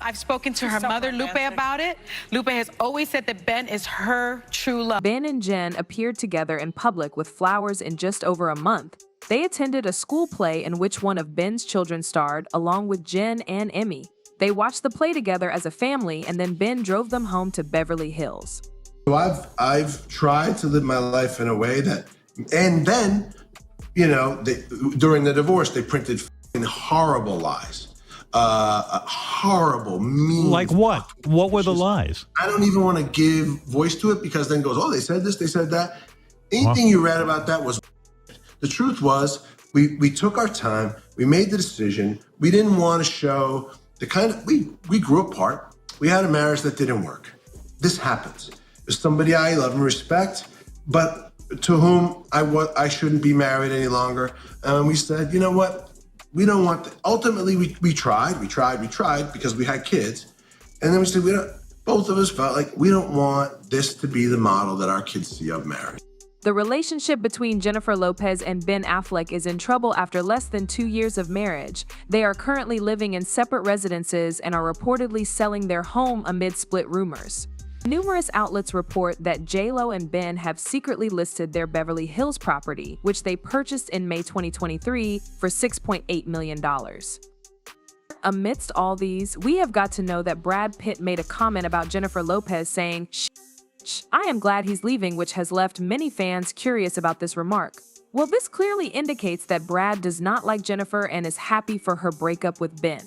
I've spoken to her mother, Lupe, about it. Lupe has always said that Ben is her true love. Ben and Jen appeared together in public with flowers in just over a month. They attended a school play in which one of Ben's children starred, along with Jen and Emmy. They watched the play together as a family, and then Ben drove them home to Beverly Hills. So I've tried to live my life in a way that, and then, you know, during the divorce, they printed horrible lies. Horrible, mean. Like what? What were the lies? I don't even want to give voice to it because then it goes, oh, they said this, they said that. Anything you read about that was. The truth was, we took our time, we made the decision. We didn't want to show the kind of, we grew apart. We had a marriage that didn't work. This happens. There's somebody I love and respect, but to whom I shouldn't be married any longer. And we said, you know what? We don't want that. Ultimately, we tried because we had kids. And then we said, both of us felt like we don't want this to be the model that our kids see of marriage. The relationship between Jennifer Lopez and Ben Affleck is in trouble after less than 2 years of marriage. They are currently living in separate residences and are reportedly selling their home amid split rumors. Numerous outlets report that J.Lo and Ben have secretly listed their Beverly Hills property, which they purchased in May 2023 for $6.8 million. Amidst all these, we have got to know that Brad Pitt made a comment about Jennifer Lopez saying, "I am glad he's leaving," which has left many fans curious about this remark. Well, this clearly indicates that Brad does not like Jennifer and is happy for her breakup with Ben.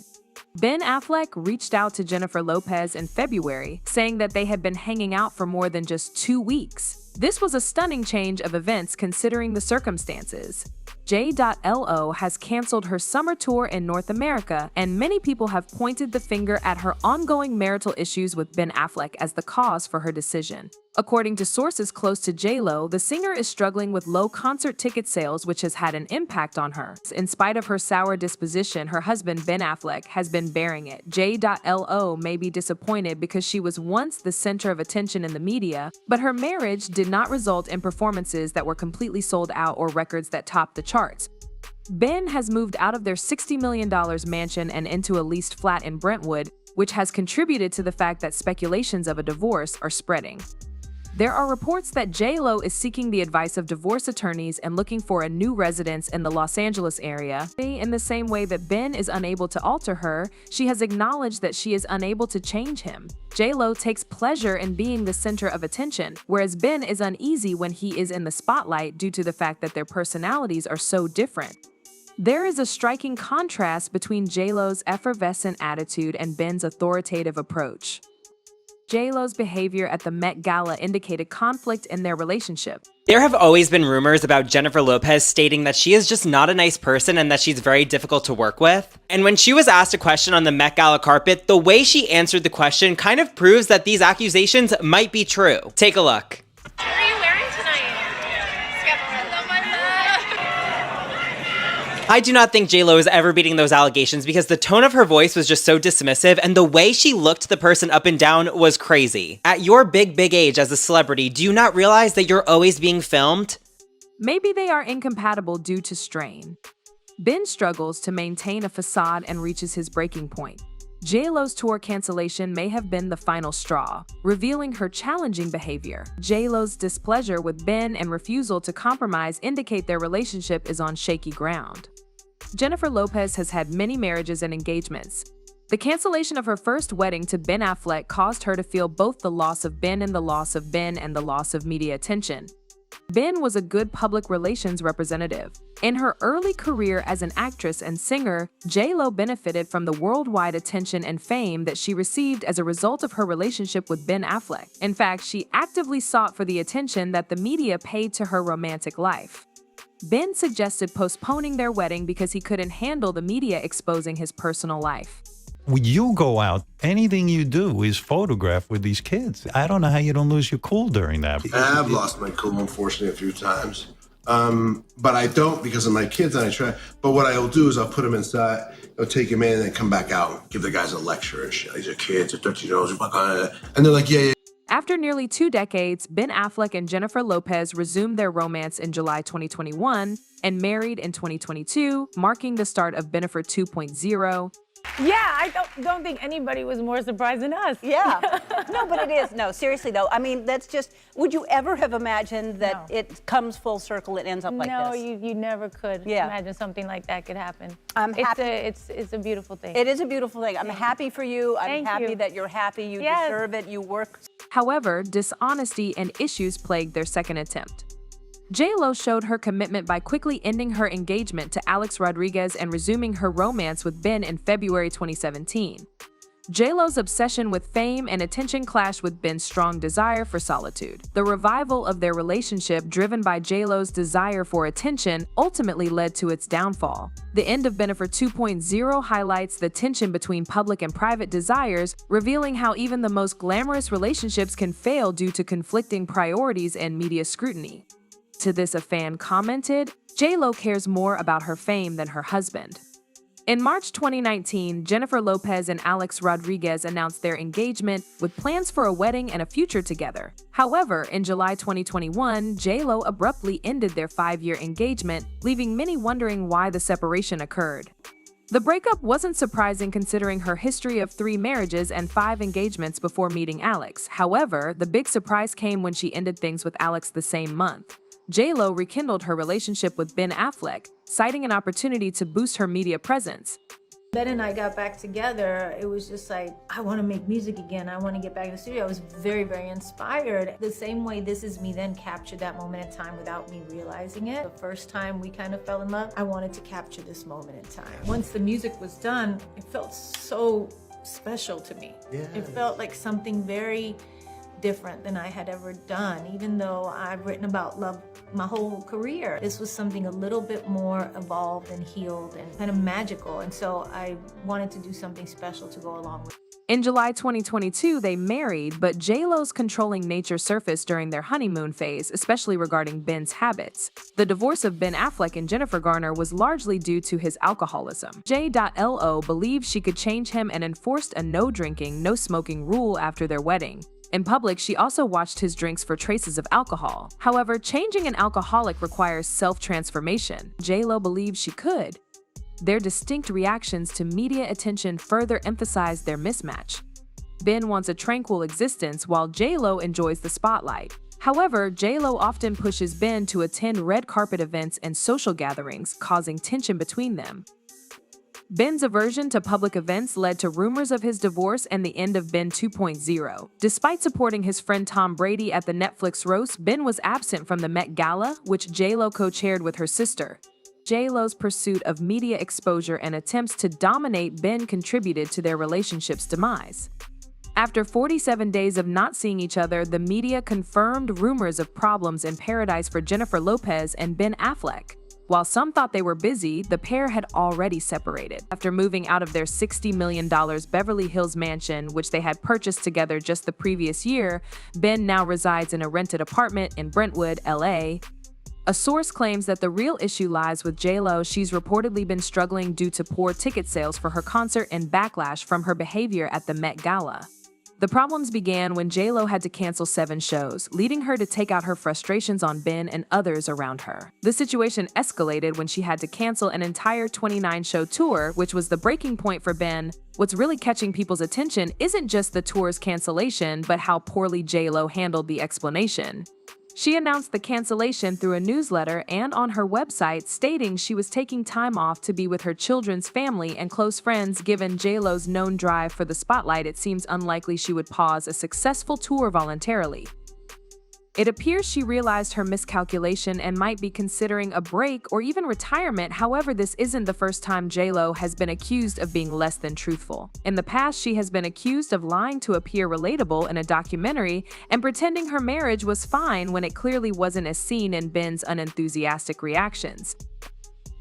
Ben Affleck reached out to Jennifer Lopez in February, saying that they had been hanging out for more than just 2 weeks. This was a stunning change of events considering the circumstances. J.Lo has canceled her summer tour in North America, and many people have pointed the finger at her ongoing marital issues with Ben Affleck as the cause for her decision. According to sources close to J.Lo, the singer is struggling with low concert ticket sales, which has had an impact on her. In spite of her sour disposition, her husband Ben Affleck has been bearing it. J.Lo may be disappointed because she was once the center of attention in the media, but her marriage did not result in performances that were completely sold out or records that topped the charts. Ben has moved out of their $60 million mansion and into a leased flat in Brentwood, which has contributed to the fact that speculations of a divorce are spreading. There are reports that J.Lo is seeking the advice of divorce attorneys and looking for a new residence in the Los Angeles area. In the same way that Ben is unable to alter her, she has acknowledged that she is unable to change him. J.Lo takes pleasure in being the center of attention, whereas Ben is uneasy when he is in the spotlight due to the fact that their personalities are so different. There is a striking contrast between J.Lo's effervescent attitude and Ben's authoritative approach. J.Lo's behavior at the Met Gala indicated conflict in their relationship. There have always been rumors about Jennifer Lopez stating that she is just not a nice person and that she's very difficult to work with. And when she was asked a question on the Met Gala carpet, the way she answered the question kind of proves that these accusations might be true. Take a look. What are you wearing tonight? I do not think J.Lo is ever beating those allegations because the tone of her voice was just so dismissive and the way she looked the person up and down was crazy. At your big age as a celebrity, do you not realize that you're always being filmed? Maybe they are incompatible due to strain. Ben struggles to maintain a facade and reaches his breaking point. J.Lo's tour cancellation may have been the final straw, revealing her challenging behavior. J.Lo's displeasure with Ben and refusal to compromise indicate their relationship is on shaky ground. Jennifer Lopez has had many marriages and engagements. The cancellation of her first wedding to Ben Affleck caused her to feel both the loss of Ben and the loss of Ben and the loss of media attention. Ben was a good public relations representative. In her early career as an actress and singer, J.Lo benefited from the worldwide attention and fame that she received as a result of her relationship with Ben Affleck. In fact, she actively sought for the attention that the media paid to her romantic life. Ben suggested postponing their wedding because he couldn't handle the media exposing his personal life. When you go out, anything you do is photographed with these kids. I don't know how you don't lose your cool during that. I've lost my cool, unfortunately, a few times. But I don't because of my kids, and I try. But what I'll do is I'll put them inside, I'll take them in, and then come back out and give the guys a lecture and shit. These are kids, they're 13 years old, and they're like, yeah. After nearly 2 decades, Ben Affleck and Jennifer Lopez resumed their romance in July 2021 and married in 2022, marking the start of Bennifer 2.0. Yeah, I don't think anybody was more surprised than us. Yeah. No, but it is. No, seriously though. I mean, that's just, would you ever have imagined that it comes full circle, it ends up like this? No, you never could imagine something like that could happen. I'm happy. It's a beautiful thing. It is a beautiful thing. I'm happy for you. I'm happy that you're happy. You deserve it. You work. However, dishonesty and issues plagued their second attempt. J.Lo showed her commitment by quickly ending her engagement to Alex Rodriguez and resuming her romance with Ben in February 2017. J.Lo's obsession with fame and attention clashed with Ben's strong desire for solitude. The revival of their relationship, driven by J.Lo's desire for attention, ultimately led to its downfall. The end of Bennifer 2.0 highlights the tension between public and private desires, revealing how even the most glamorous relationships can fail due to conflicting priorities and media scrutiny. To this, a fan commented, "J.Lo cares more about her fame than her husband." In March 2019, Jennifer Lopez and Alex Rodriguez announced their engagement with plans for a wedding and a future together. However, in July 2021, J.Lo abruptly ended their 5-year engagement, leaving many wondering why the separation occurred. The breakup wasn't surprising considering her history of 3 marriages and 5 engagements before meeting Alex. However, the big surprise came when she ended things with Alex the same month. J.Lo rekindled her relationship with Ben Affleck, citing an opportunity to boost her media presence. Ben and I got back together, it was just like, I want to make music again. I want to get back in the studio. I was very, very inspired. The same way This Is Me then captured that moment in time without me realizing it. The first time we kind of fell in love, I wanted to capture this moment in time. Once the music was done, it felt so special to me. It felt like something very different than I had ever done. Even though I've written about love my whole career, this was something a little bit more evolved and healed and kind of magical. And so I wanted to do something special to go along with it. In July 2022, they married, but J.Lo's controlling nature surfaced during their honeymoon phase, especially regarding Ben's habits. The divorce of Ben Affleck and Jennifer Garner was largely due to his alcoholism. J.Lo believed she could change him and enforced a no drinking, no smoking rule after their wedding. In public, she also watched his drinks for traces of alcohol. However, changing an alcoholic requires self-transformation. J.Lo believes she could. Their distinct reactions to media attention further emphasized their mismatch. Ben wants a tranquil existence while J.Lo enjoys the spotlight. However, J.Lo often pushes Ben to attend red carpet events and social gatherings, causing tension between them. Ben's aversion to public events led to rumors of his divorce and the end of Ben 2.0. Despite supporting his friend Tom Brady at the Netflix roast, Ben was absent from the Met Gala, which J.Lo co-chaired with her sister. J.Lo's pursuit of media exposure and attempts to dominate Ben contributed to their relationship's demise. After 47 days of not seeing each other, the media confirmed rumors of problems in paradise for Jennifer Lopez and Ben Affleck. While some thought they were busy, the pair had already separated. After moving out of their $60 million Beverly Hills mansion, which they had purchased together just the previous year, Ben now resides in a rented apartment in Brentwood, LA. A source claims that the real issue lies with J.Lo. She's reportedly been struggling due to poor ticket sales for her concert and backlash from her behavior at the Met Gala. The problems began when J.Lo had to cancel 7 shows, leading her to take out her frustrations on Ben and others around her. The situation escalated when she had to cancel an entire 29-show tour, which was the breaking point for Ben. What's really catching people's attention isn't just the tour's cancellation, but how poorly J.Lo handled the explanation. She announced the cancellation through a newsletter and on her website, stating she was taking time off to be with her children's family and close friends. Given J.Lo's known drive for the spotlight, it seems unlikely she would pause a successful tour voluntarily. It appears she realized her miscalculation and might be considering a break or even retirement. However, this isn't the first time J.Lo has been accused of being less than truthful. In the past, she has been accused of lying to appear relatable in a documentary and pretending her marriage was fine when it clearly wasn't, as seen in Ben's unenthusiastic reactions.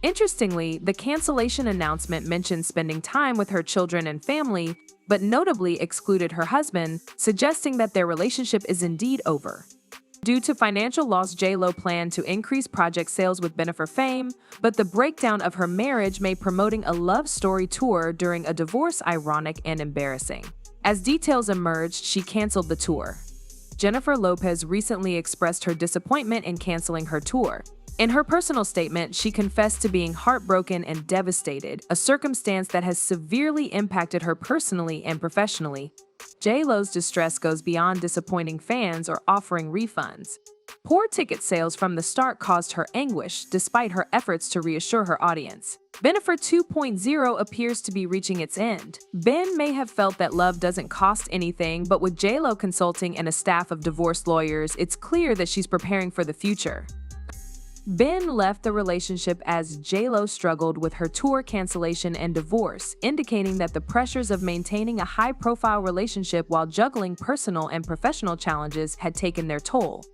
Interestingly, the cancellation announcement mentioned spending time with her children and family, but notably excluded her husband, suggesting that their relationship is indeed over. Due to financial loss, J.Lo planned to increase project sales with Bennifer fame, but the breakdown of her marriage made promoting a love story tour during a divorce ironic and embarrassing. As details emerged, she canceled the tour. Jennifer Lopez recently expressed her disappointment in canceling her tour. In her personal statement, she confessed to being heartbroken and devastated, a circumstance that has severely impacted her personally and professionally. J.Lo's distress goes beyond disappointing fans or offering refunds. Poor ticket sales from the start caused her anguish, despite her efforts to reassure her audience. Bennifer 2.0 appears to be reaching its end. Ben may have felt that love doesn't cost anything, but with J.Lo consulting and a staff of divorce lawyers, it's clear that she's preparing for the future. Ben left the relationship as J.Lo struggled with her tour cancellation and divorce, indicating that the pressures of maintaining a high-profile relationship while juggling personal and professional challenges had taken their toll.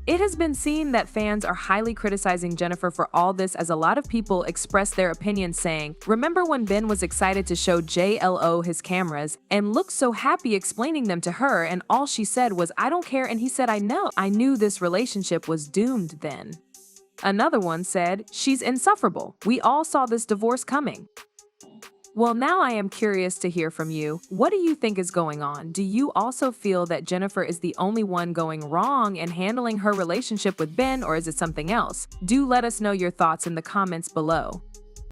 It has been seen that fans are highly criticizing Jennifer for all this, as a lot of people express their opinions saying, "Remember when Ben was excited to show J.Lo his cameras and looked so happy explaining them to her, and all she said was, 'I don't care,' and he said, 'I know.' I knew this relationship was doomed then." Another one said, "She's insufferable. We all saw this divorce coming." Well, now I am curious to hear from you. What do you think is going on? Do you also feel that Jennifer is the only one going wrong in handling her relationship with Ben, or is it something else? Do let us know your thoughts in the comments below.